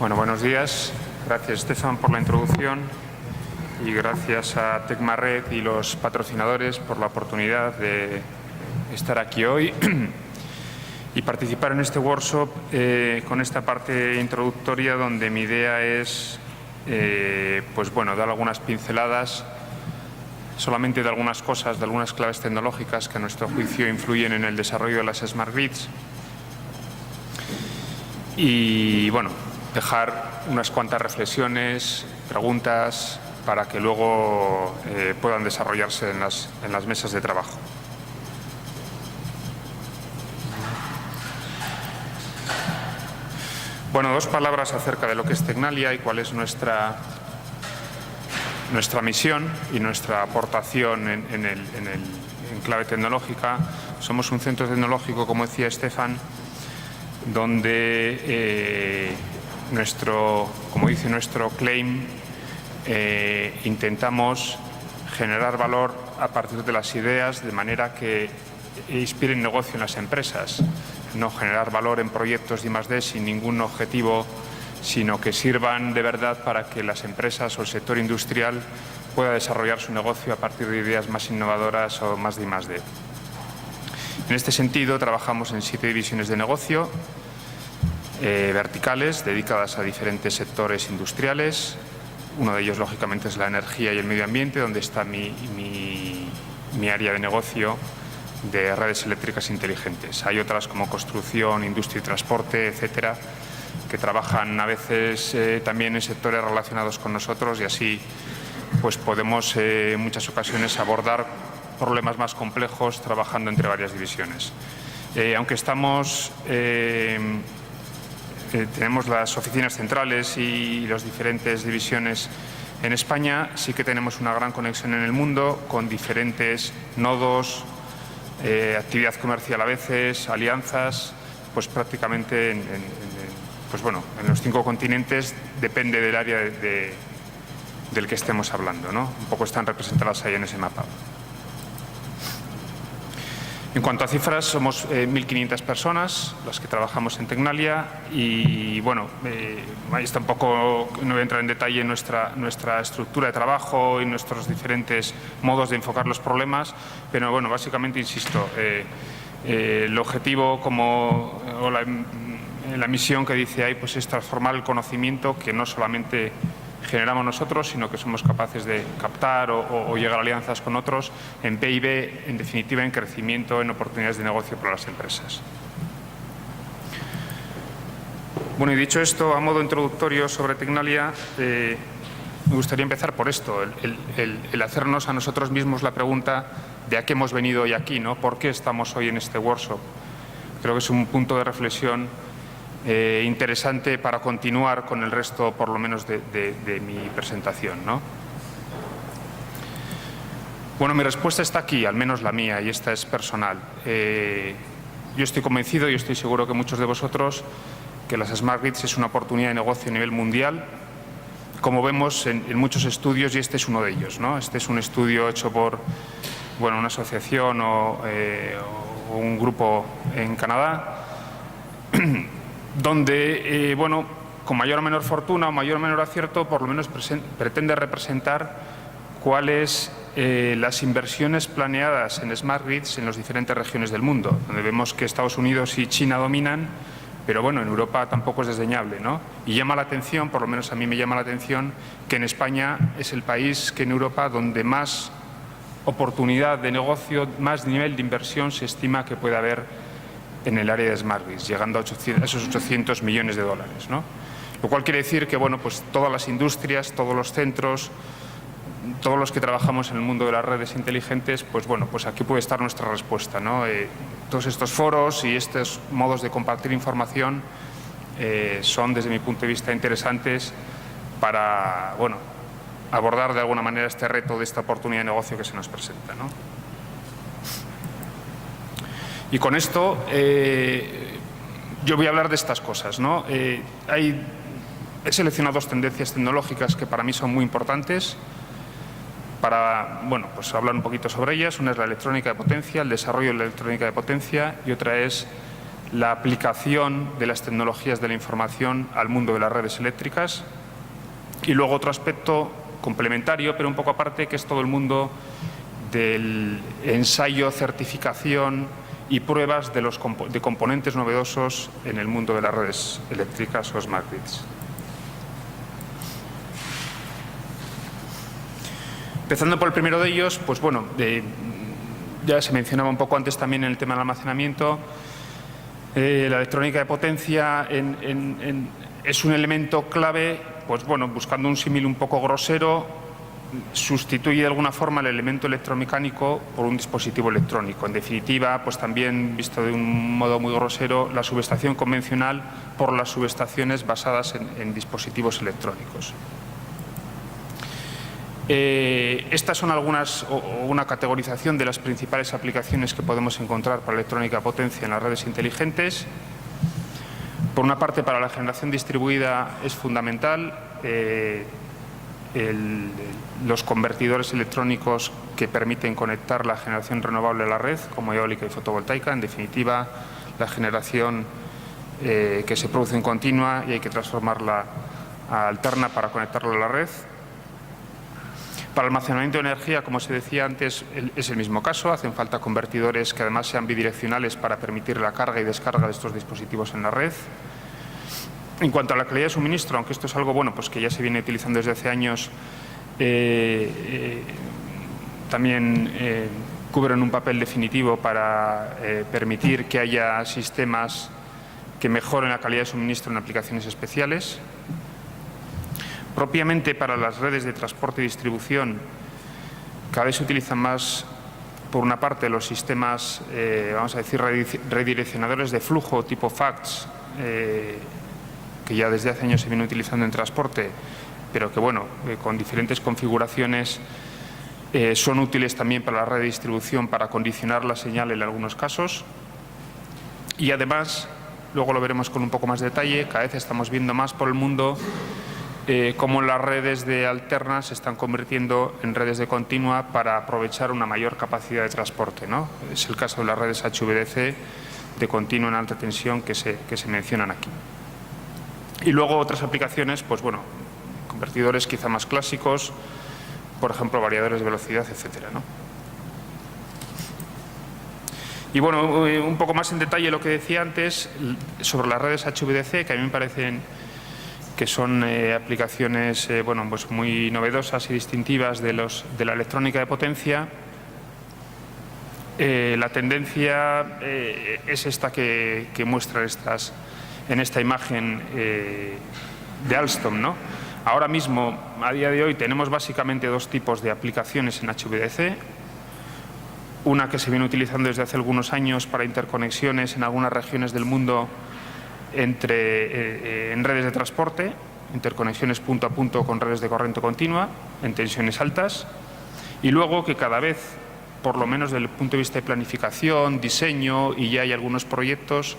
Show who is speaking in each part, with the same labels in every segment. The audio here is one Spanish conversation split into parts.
Speaker 1: Bueno, buenos días. Gracias, Stefan, por la introducción y gracias a Tecmared y los patrocinadores por la oportunidad de estar aquí hoy y participar en este workshop con esta parte introductoria donde mi idea es dar algunas pinceladas solamente de algunas cosas, de algunas claves tecnológicas que a nuestro juicio influyen en el desarrollo de las Smart Grids y, dejar unas cuantas reflexiones, preguntas, para que luego puedan desarrollarse en las mesas de trabajo. Bueno, dos palabras acerca de lo que es Tecnalia y cuál es nuestra misión y nuestra aportación en clave tecnológica. Somos un centro tecnológico, como decía Stefan, donde como dice nuestro claim, intentamos generar valor a partir de las ideas de manera que inspiren negocio en las empresas. No generar valor en proyectos de I+D sin ningún objetivo, sino que sirvan de verdad para que las empresas o el sector industrial pueda desarrollar su negocio a partir de ideas más innovadoras o más de I+D. En este sentido, trabajamos en 7 divisiones de negocio verticales dedicadas a diferentes sectores industriales. Uno de ellos, lógicamente, es la energía y el medio ambiente, donde está mi área de negocio de redes eléctricas inteligentes. Hay otras como construcción, industria y transporte, etcétera, que trabajan a veces también en sectores relacionados con nosotros y así pues podemos en muchas ocasiones abordar problemas más complejos trabajando entre varias divisiones. Aunque tenemos las oficinas centrales y las diferentes divisiones en España, sí que tenemos una gran conexión en el mundo con diferentes nodos, actividad comercial a veces, alianzas, pues prácticamente en los 5 continentes, depende del área del que estemos hablando, ¿no? Un poco están representadas ahí en ese mapa. En cuanto a cifras, somos 1.500 personas las que trabajamos en Tecnalia y, ahí está un poco, no voy a entrar en detalle en nuestra estructura de trabajo y nuestros diferentes modos de enfocar los problemas, pero básicamente, insisto, el objetivo o la misión que dice ahí pues es transformar el conocimiento que no solamente generamos nosotros, sino que somos capaces de captar o llegar a alianzas con otros en PIB, en definitiva en crecimiento, en oportunidades de negocio para las empresas. Bueno, y dicho esto, a modo introductorio sobre Tecnalia, me gustaría empezar por esto, el hacernos a nosotros mismos la pregunta de a qué hemos venido hoy aquí, ¿no? ¿Por qué estamos hoy en este workshop? Creo que es un punto de reflexión interesante para continuar con el resto, por lo menos, de mi presentación, ¿no? Bueno, mi respuesta está aquí, al menos la mía, y esta es personal. Yo estoy convencido y estoy seguro que muchos de vosotros que las Smart Grids es una oportunidad de negocio a nivel mundial, como vemos en muchos estudios, y este es uno de ellos, ¿no? Este es un estudio hecho por una asociación o un grupo en Canadá, donde, con mayor o menor fortuna o mayor o menor acierto, por lo menos pretende representar cuáles las inversiones planeadas en Smart Grids en las diferentes regiones del mundo, donde vemos que Estados Unidos y China dominan, pero en Europa tampoco es desdeñable, ¿no? Y llama la atención, por lo menos a mí me llama la atención, que en España es el país que en Europa donde más oportunidad de negocio, más nivel de inversión se estima que puede haber en el área de Smart Grids, llegando a esos 800 millones de dólares, ¿no? Lo cual quiere decir que todas las industrias, todos los centros, todos los que trabajamos en el mundo de las redes inteligentes, pues aquí puede estar nuestra respuesta, ¿no? Todos estos foros y estos modos de compartir información son, desde mi punto de vista, interesantes para abordar de alguna manera este reto de esta oportunidad de negocio que se nos presenta, ¿no? Y con esto yo voy a hablar de estas cosas, ¿no? He seleccionado 2 tendencias tecnológicas que para mí son muy importantes para hablar un poquito sobre ellas. Una es la electrónica de potencia, el desarrollo de la electrónica de potencia, y otra es la aplicación de las tecnologías de la información al mundo de las redes eléctricas. Y luego otro aspecto complementario, pero un poco aparte, que es todo el mundo del ensayo, certificación y pruebas de componentes novedosos en el mundo de las redes eléctricas o smart grids. Empezando por el primero de ellos, pues bueno, ya se mencionaba un poco antes también en el tema del almacenamiento. La electrónica de potencia es un elemento clave, pues bueno, buscando un símil un poco grosero, sustituye de alguna forma el elemento electromecánico por un dispositivo electrónico. En definitiva, pues también, visto de un modo muy grosero, la subestación convencional por las subestaciones basadas en dispositivos electrónicos. Estas son una categorización de las principales aplicaciones que podemos encontrar para electrónica de potencia en las redes inteligentes. Por una parte, para la generación distribuida es fundamental los convertidores electrónicos que permiten conectar la generación renovable a la red, como eólica y fotovoltaica. En definitiva, la generación que se produce en continua y hay que transformarla a alterna para conectarla a la red. Para el almacenamiento de energía, como se decía antes, es el mismo caso. Hacen falta convertidores que además sean bidireccionales para permitir la carga y descarga de estos dispositivos en la red. En cuanto a la calidad de suministro, aunque esto es algo bueno, pues que ya se viene utilizando desde hace años, también cubren un papel definitivo para permitir que haya sistemas que mejoren la calidad de suministro en aplicaciones especiales. Propiamente para las redes de transporte y distribución, cada vez se utilizan más, por una parte, los sistemas, vamos a decir, redireccionadores de flujo tipo FACTS, que ya desde hace años se viene utilizando en transporte, pero que, bueno, con diferentes configuraciones son útiles también para la red de distribución para condicionar la señal en algunos casos. Y además, luego lo veremos con un poco más de detalle, cada vez estamos viendo más por el mundo cómo las redes de alternas se están convirtiendo en redes de continua para aprovechar una mayor capacidad de transporte, ¿no? Es el caso de las redes HVDC de continua en alta tensión que se mencionan aquí. Y luego otras aplicaciones, pues bueno, convertidores quizá más clásicos, por ejemplo, variadores de velocidad, etcétera, ¿no? Y bueno, un poco más en detalle lo que decía antes sobre las redes HVDC, que a mí me parecen que son aplicaciones bueno, pues muy novedosas y distintivas de la electrónica de potencia. La tendencia es esta que muestra en esta imagen de Alstom, ¿no? Ahora mismo, a día de hoy, tenemos básicamente dos tipos de aplicaciones en HVDC. Una que se viene utilizando desde hace algunos años para interconexiones en algunas regiones del mundo en redes de transporte, interconexiones punto a punto con redes de corriente continua en tensiones altas, y luego que cada vez, por lo menos desde el punto de vista de planificación, diseño, y ya hay algunos proyectos,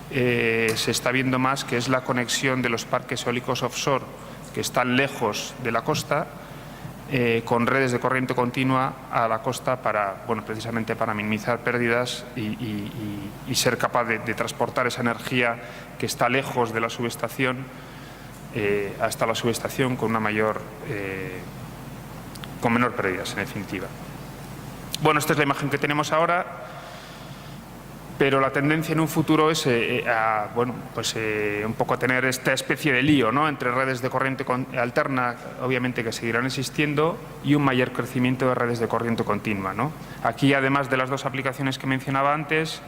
Speaker 1: se está viendo más, que es la conexión de los parques eólicos offshore que están lejos de la costa, con redes de corriente continua a la costa para, bueno, precisamente para minimizar pérdidas y ser capaz de transportar esa energía que está lejos de la subestación hasta la subestación con menor pérdidas, en definitiva. Bueno, esta es la imagen que tenemos ahora, pero la tendencia en un futuro es bueno, pues, un poco a tener esta especie de lío, ¿no?, entre redes de corriente alterna, obviamente, que seguirán existiendo, y un mayor crecimiento de redes de corriente continua, ¿no? Aquí, además de las dos aplicaciones que mencionaba antes,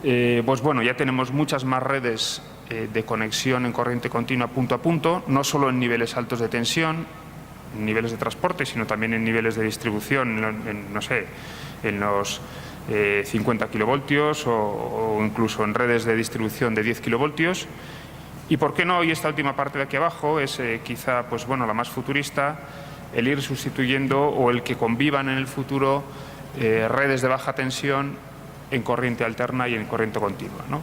Speaker 1: pues bueno, ya tenemos muchas más redes de conexión en corriente continua punto a punto, no solo en niveles altos de tensión, en niveles de transporte, sino también en niveles de distribución, no sé, en los 50 kilovoltios o incluso en redes de distribución de 10 kilovoltios. Y por qué no, y esta última parte de aquí abajo es quizá, pues bueno, la más futurista, el ir sustituyendo o el que convivan en el futuro redes de baja tensión en corriente alterna y en corriente continua, ¿no?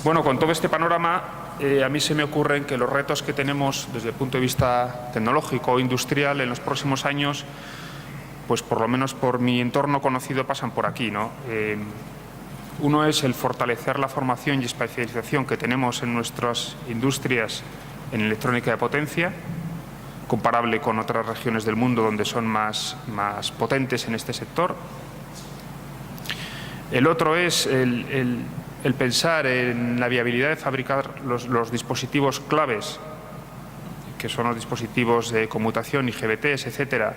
Speaker 1: Bueno, con todo este panorama, a mí se me ocurren que los retos que tenemos desde el punto de vista tecnológico o industrial en los próximos años pues por lo menos por mi entorno conocido, pasan por aquí, ¿no? Uno es el fortalecer la formación y especialización que tenemos en nuestras industrias en electrónica de potencia, comparable con otras regiones del mundo donde son más potentes en este sector. El otro es el pensar en la viabilidad de fabricar los dispositivos claves, que son los dispositivos de conmutación, IGBTs, etcétera,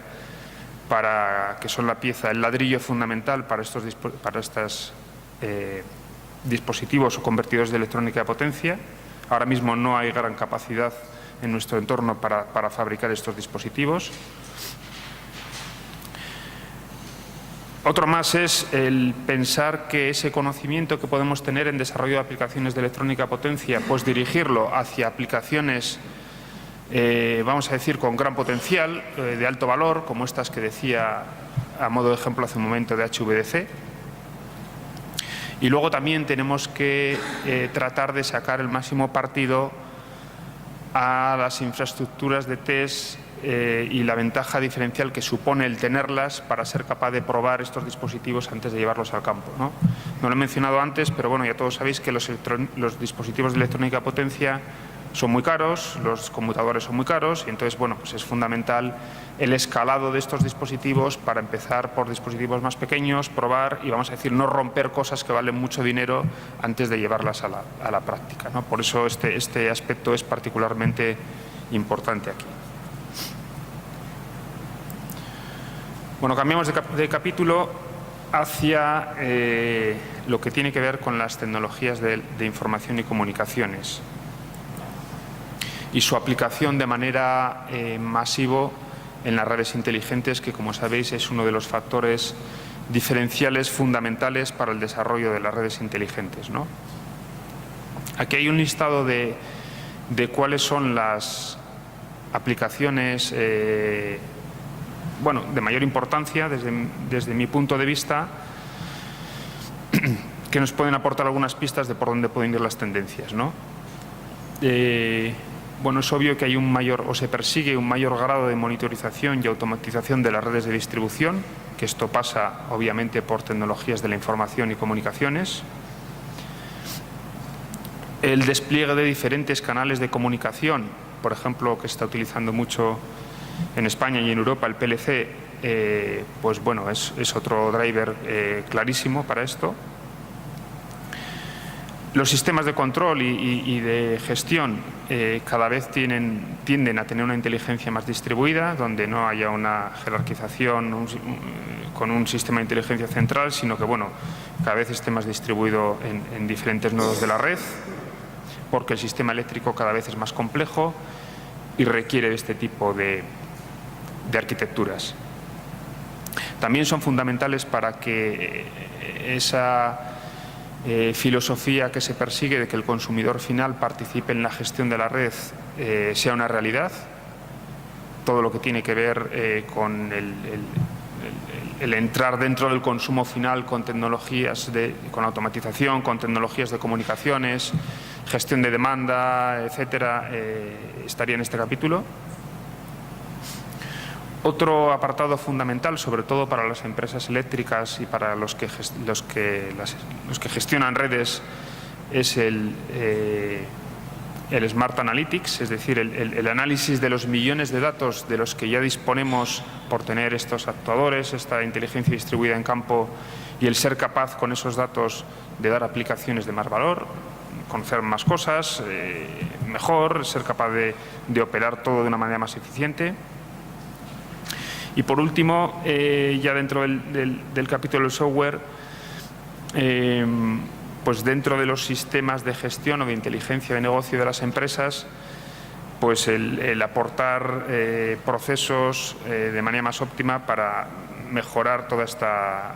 Speaker 1: que son la pieza, el ladrillo fundamental para estos dispositivos o convertidores de electrónica de potencia. Ahora mismo no hay gran capacidad en nuestro entorno para fabricar estos dispositivos. Otro más es el pensar que ese conocimiento que podemos tener en desarrollo de aplicaciones de electrónica de potencia, pues dirigirlo hacia aplicaciones, vamos a decir, con gran potencial, de alto valor, como estas que decía a modo de ejemplo hace un momento de HVDC. Y luego también tenemos que tratar de sacar el máximo partido a las infraestructuras de test y la ventaja diferencial que supone el tenerlas para ser capaz de probar estos dispositivos antes de llevarlos al campo, ¿no? No lo he mencionado antes, pero bueno, ya todos sabéis que los dispositivos de electrónica de potencia son muy caros, los conmutadores son muy caros y entonces, bueno, pues es fundamental el escalado de estos dispositivos para empezar por dispositivos más pequeños, probar y, vamos a decir, no romper cosas que valen mucho dinero antes de llevarlas a la práctica, ¿no? Por eso este aspecto es particularmente importante aquí. Bueno, cambiamos de capítulo hacia lo que tiene que ver con las tecnologías de información y comunicaciones y su aplicación de manera masiva en las redes inteligentes, que, como sabéis, es uno de los factores diferenciales fundamentales para el desarrollo de las redes inteligentes, ¿no? Aquí hay un listado de cuáles son las aplicaciones bueno, de mayor importancia desde mi punto de vista, que nos pueden aportar algunas pistas de por dónde pueden ir las tendencias, ¿no? Bueno, es obvio que hay se persigue un mayor grado de monitorización y automatización de las redes de distribución, que esto pasa obviamente por tecnologías de la información y comunicaciones. El despliegue de diferentes canales de comunicación, por ejemplo, que se está utilizando mucho en España y en Europa, el PLC, pues bueno, es otro driver clarísimo para esto. Los sistemas de control y de gestión cada vez tienden a tener una inteligencia más distribuida, donde no haya una jerarquización con un sistema de inteligencia central, sino que, bueno, cada vez esté más distribuido en diferentes nodos de la red, porque el sistema eléctrico cada vez es más complejo y requiere de este tipo de arquitecturas. También son fundamentales para que esa filosofía que se persigue de que el consumidor final participe en la gestión de la red sea una realidad. Todo lo que tiene que ver con el entrar dentro del consumo final con tecnologías con automatización, con tecnologías de comunicaciones, gestión de demanda, etcétera, estaría en este capítulo. Otro apartado fundamental, sobre todo para las empresas eléctricas y para los que gestionan redes, es el Smart Analytics, es decir, el análisis de los millones de datos de los que ya disponemos por tener estos actuadores, esta inteligencia distribuida en campo, y el ser capaz con esos datos de dar aplicaciones de más valor, conocer más cosas, mejor, ser capaz de operar todo de una manera más eficiente. Y por último, ya dentro del capítulo del software, pues dentro de los sistemas de gestión o de inteligencia de negocio de las empresas, pues el aportar procesos de manera más óptima para mejorar todos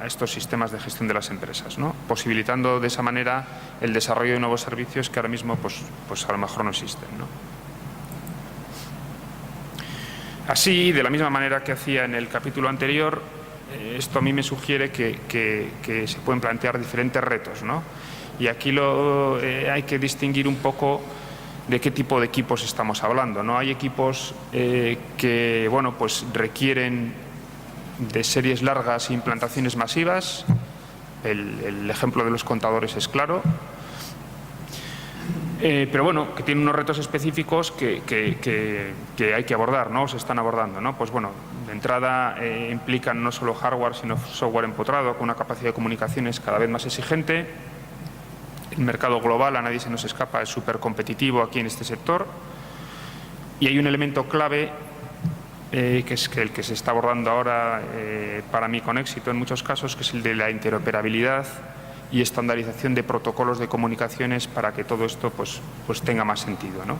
Speaker 1: estos sistemas de gestión de las empresas, ¿no? Posibilitando de esa manera el desarrollo de nuevos servicios que ahora mismo pues a lo mejor no existen, ¿no? Así, de la misma manera que hacía en el capítulo anterior, esto a mí me sugiere que se pueden plantear diferentes retos, ¿no? Y aquí hay que distinguir un poco de qué tipo de equipos estamos hablando, ¿no? Hay equipos que, bueno, pues requieren de series largas e implantaciones masivas. El ejemplo de los contadores es claro. Pero bueno, que tiene unos retos específicos que hay que abordar, ¿no? Se están abordando, ¿no? Pues bueno, de entrada implican no solo hardware, sino software empotrado, con una capacidad de comunicaciones cada vez más exigente. El mercado global, a nadie se nos escapa, es súper competitivo aquí en este sector. Y hay un elemento clave, que es el que se está abordando ahora para mí con éxito en muchos casos, que es el de la interoperabilidad y estandarización de protocolos de comunicaciones para que todo esto pues tenga más sentido, ¿no?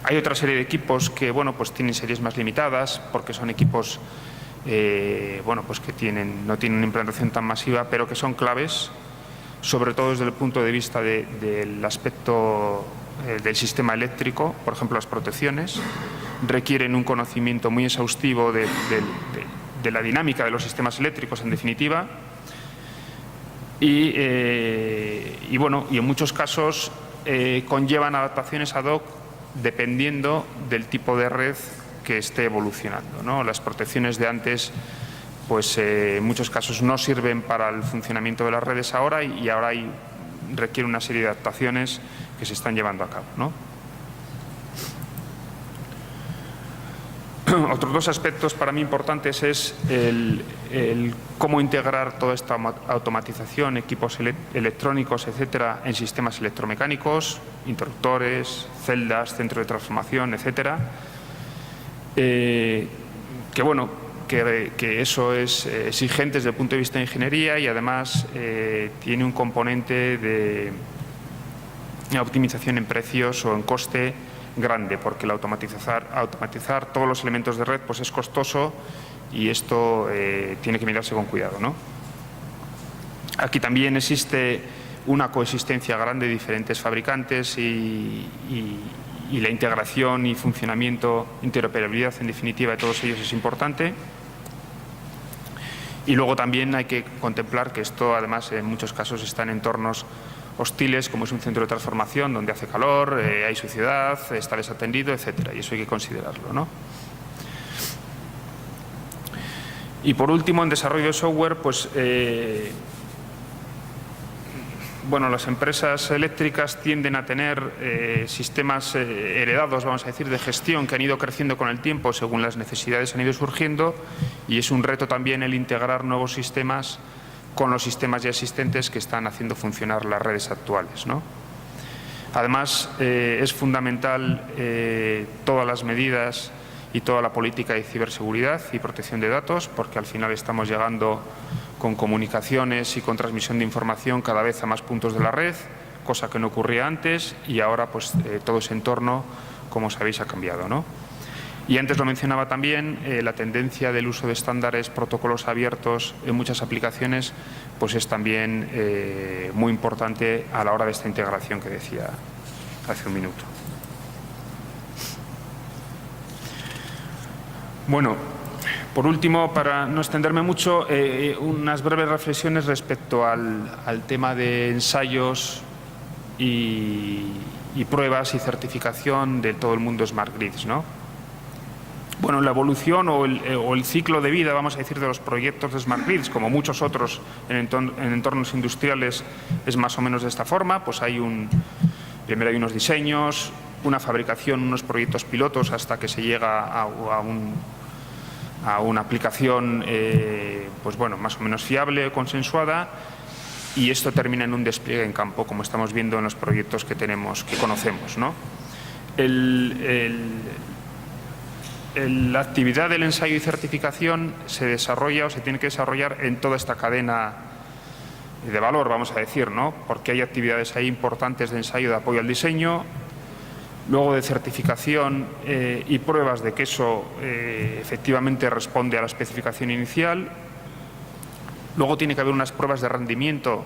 Speaker 1: Hay otra serie de equipos que bueno, pues tienen series más limitadas porque son equipos bueno, pues que no tienen una implantación tan masiva, pero que son claves, sobre todo desde el punto de vista del aspecto del sistema eléctrico. Por ejemplo, las protecciones requieren un conocimiento muy exhaustivo de la dinámica de los sistemas eléctricos, en definitiva. Y bueno, y en muchos casos conllevan adaptaciones ad hoc dependiendo del tipo de red que esté evolucionando, ¿no? Las protecciones de antes, pues en muchos casos no sirven para el funcionamiento de las redes ahora, y ahora requiere una serie de adaptaciones que se están llevando a cabo, ¿no? Otros dos aspectos para mí importantes es el cómo integrar toda esta automatización, equipos electrónicos, etcétera, en sistemas electromecánicos, interruptores, celdas, centro de transformación, etcétera. Que bueno, que eso es exigente desde el punto de vista de ingeniería, y además tiene un componente de optimización en precios o en coste grande, porque el automatizar todos los elementos de red pues es costoso, y esto tiene que mirarse con cuidado, ¿no? Aquí también existe una coexistencia grande de diferentes fabricantes y la integración y funcionamiento, interoperabilidad en definitiva de todos ellos es importante. Y luego también hay que contemplar que esto además en muchos casos está en entornos hostiles, como es un centro de transformación donde hace calor, hay suciedad, está desatendido, etcétera, y eso hay que considerarlo, ¿no? Y por último, en desarrollo de software, pues bueno, las empresas eléctricas tienden a tener sistemas heredados, vamos a decir, de gestión, que han ido creciendo con el tiempo según las necesidades han ido surgiendo, y es un reto también el integrar nuevos sistemas con los sistemas ya existentes que están haciendo funcionar las redes actuales, ¿no? Además, es fundamental todas las medidas y toda la política de ciberseguridad y protección de datos, porque al final estamos llegando con comunicaciones y con transmisión de información cada vez a más puntos de la red, cosa que no ocurría antes, y ahora pues todo ese entorno, como sabéis, ha cambiado, ¿no? Y antes lo mencionaba también, la tendencia del uso de estándares, protocolos abiertos en muchas aplicaciones, pues es también muy importante a la hora de esta integración que decía hace un minuto. Bueno, por último, para no extenderme mucho, unas breves reflexiones respecto al tema de ensayos y pruebas y certificación de todo el mundo Smart Grids, ¿no? Bueno, la evolución o el ciclo de vida, vamos a decir, de los proyectos de Smart Grids, como muchos otros en entornos industriales, es más o menos de esta forma. Pues primero hay unos diseños, una fabricación, unos proyectos pilotos, hasta que se llega a una aplicación pues bueno, más o menos fiable, consensuada, y esto termina en un despliegue en campo, como estamos viendo en los proyectos que conocemos, ¿no? La actividad del ensayo y certificación se desarrolla o se tiene que desarrollar en toda esta cadena de valor, vamos a decir, ¿no? Porque hay actividades ahí importantes de ensayo de apoyo al diseño, luego de certificación y pruebas de que eso efectivamente responde a la especificación inicial. Luego tiene que haber unas pruebas de rendimiento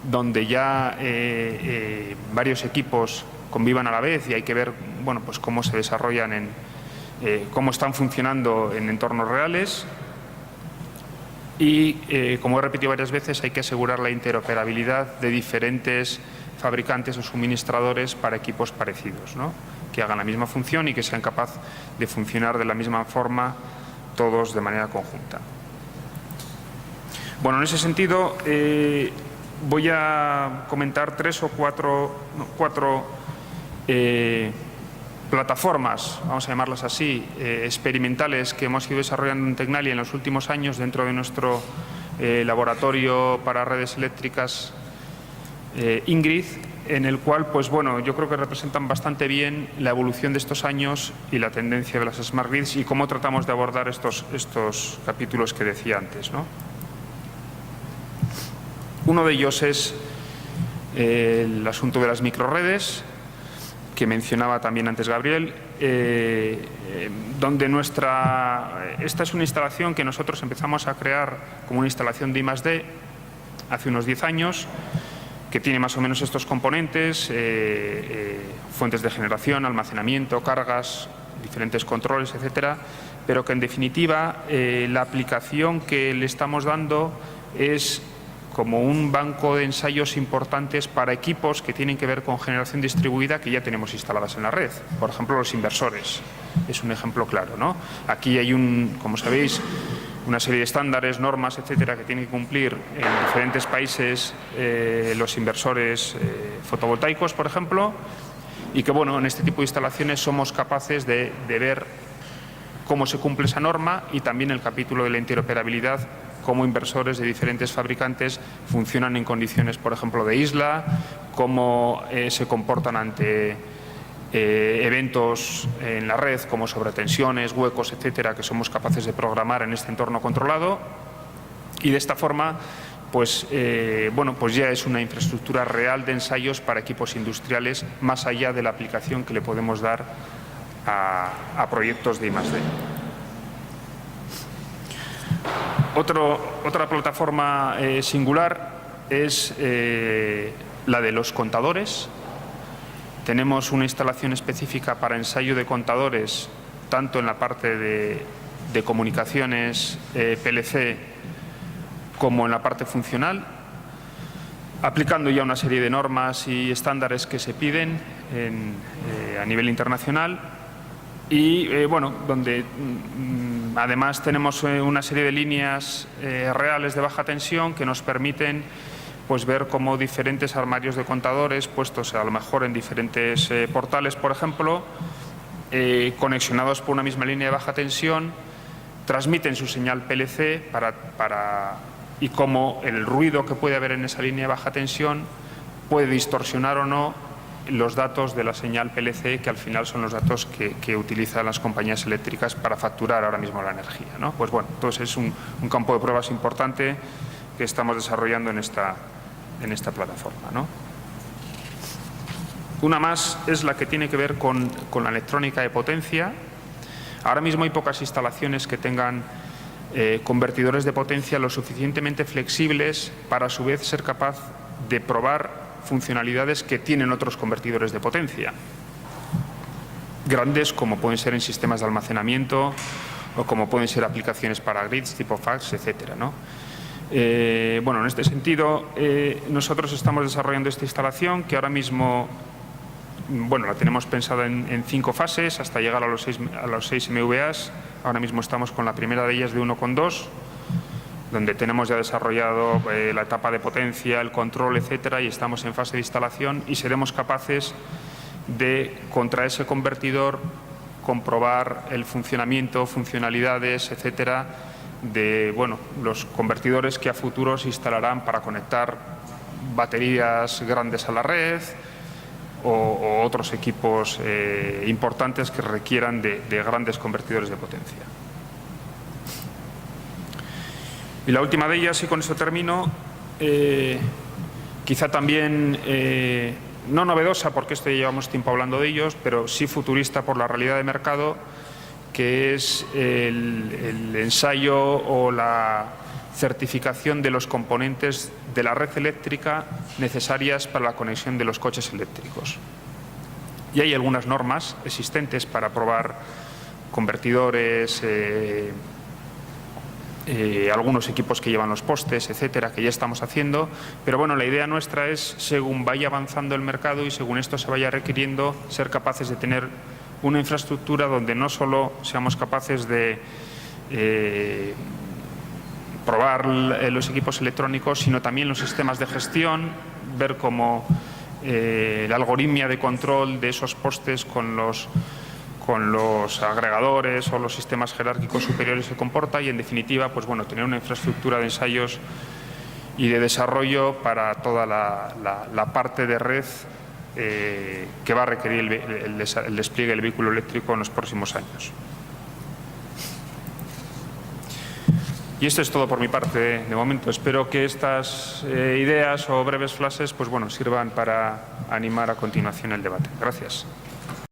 Speaker 1: donde ya varios equipos convivan a la vez, y hay que ver, bueno, pues cómo se desarrollan cómo están funcionando en entornos reales. Y, como he repetido varias veces, hay que asegurar la interoperabilidad de diferentes fabricantes o suministradores para equipos parecidos, ¿no? Que hagan la misma función y que sean capaces de funcionar de la misma forma todos de manera conjunta. Bueno, en ese sentido, voy a comentar cuatro plataformas, vamos a llamarlas así, experimentales que hemos ido desarrollando en Tecnalia en los últimos años dentro de nuestro laboratorio para redes eléctricas Ingrid, en el cual, pues bueno, yo creo que representan bastante bien la evolución de estos años y la tendencia de las Smart Grids y cómo tratamos de abordar estos capítulos que decía antes, ¿no? Uno de ellos es el asunto de las microredes, que mencionaba también antes Gabriel, donde esta es una instalación que nosotros empezamos a crear como una instalación de I+D hace unos 10 años, que tiene más o menos estos componentes, fuentes de generación, almacenamiento, cargas, diferentes controles, etcétera, pero que en definitiva la aplicación que le estamos dando es como un banco de ensayos importantes para equipos que tienen que ver con generación distribuida que ya tenemos instaladas en la red. Por ejemplo, los inversores. Es un ejemplo claro, ¿no? Aquí hay, como sabéis, una serie de estándares, normas, etcétera, que tienen que cumplir en diferentes países los inversores fotovoltaicos, por ejemplo, y que, bueno, en este tipo de instalaciones somos capaces de ver cómo se cumple esa norma y también el capítulo de la interoperabilidad, cómo inversores de diferentes fabricantes funcionan en condiciones, por ejemplo, de isla, cómo se comportan ante eventos en la red como sobretensiones, huecos, etcétera, que somos capaces de programar en este entorno controlado. Y de esta forma, pues, bueno, pues ya es una infraestructura real de ensayos para equipos industriales, más allá de la aplicación que le podemos dar a proyectos de I+D. Otra plataforma singular es la de los contadores. Tenemos una instalación específica para ensayo de contadores, tanto en la parte de comunicaciones PLC como en la parte funcional, aplicando ya una serie de normas y estándares que se piden a nivel internacional. Y, bueno, donde además tenemos una serie de líneas reales de baja tensión que nos permiten, pues, ver cómo diferentes armarios de contadores, puestos a lo mejor en diferentes portales, por ejemplo, conexionados por una misma línea de baja tensión, transmiten su señal PLC y cómo el ruido que puede haber en esa línea de baja tensión puede distorsionar o no los datos de la señal PLC, que al final son los datos que utilizan las compañías eléctricas para facturar ahora mismo la energía, ¿no? Pues bueno, entonces es un campo de pruebas importante que estamos desarrollando en esta plataforma, ¿no? Una más es la que tiene que ver con la electrónica de potencia. Ahora mismo hay pocas instalaciones que tengan convertidores de potencia lo suficientemente flexibles para a su vez ser capaz de probar funcionalidades que tienen otros convertidores de potencia, grandes como pueden ser en sistemas de almacenamiento o como pueden ser aplicaciones para grids tipo fax, etcétera, ¿no? Bueno, en este sentido, nosotros estamos desarrollando esta instalación que ahora mismo, bueno, la tenemos pensada en 5 fases hasta llegar a los 6 MVAs. Ahora mismo estamos con la primera de ellas de 1,2, donde tenemos ya desarrollado la etapa de potencia, el control, etcétera, y estamos en fase de instalación y seremos capaces de, contra ese convertidor, comprobar el funcionamiento, funcionalidades, etcétera, de, bueno, los convertidores que a futuro se instalarán para conectar baterías grandes a la red o otros equipos importantes que requieran de grandes convertidores de potencia. Y la última de ellas, y con esto termino, quizá también no novedosa, porque esto ya llevamos tiempo hablando de ellos, pero sí futurista por la realidad de mercado, que es el ensayo o la certificación de los componentes de la red eléctrica necesarias para la conexión de los coches eléctricos. Y hay algunas normas existentes para probar convertidores, algunos equipos que llevan los postes, etcétera, que ya estamos haciendo, pero bueno, la idea nuestra es, según vaya avanzando el mercado y según esto se vaya requiriendo, ser capaces de tener una infraestructura donde no solo seamos capaces de probar los equipos electrónicos, sino también los sistemas de gestión, ver cómo la algoritmia de control de esos postes con los agregadores o los sistemas jerárquicos superiores se comporta y, en definitiva, pues bueno, tener una infraestructura de ensayos y de desarrollo para toda la parte de red que va a requerir el despliegue del vehículo eléctrico en los próximos años. Y esto es todo por mi parte de momento. Espero que estas ideas o breves flashes pues bueno, sirvan para animar a continuación el debate. Gracias.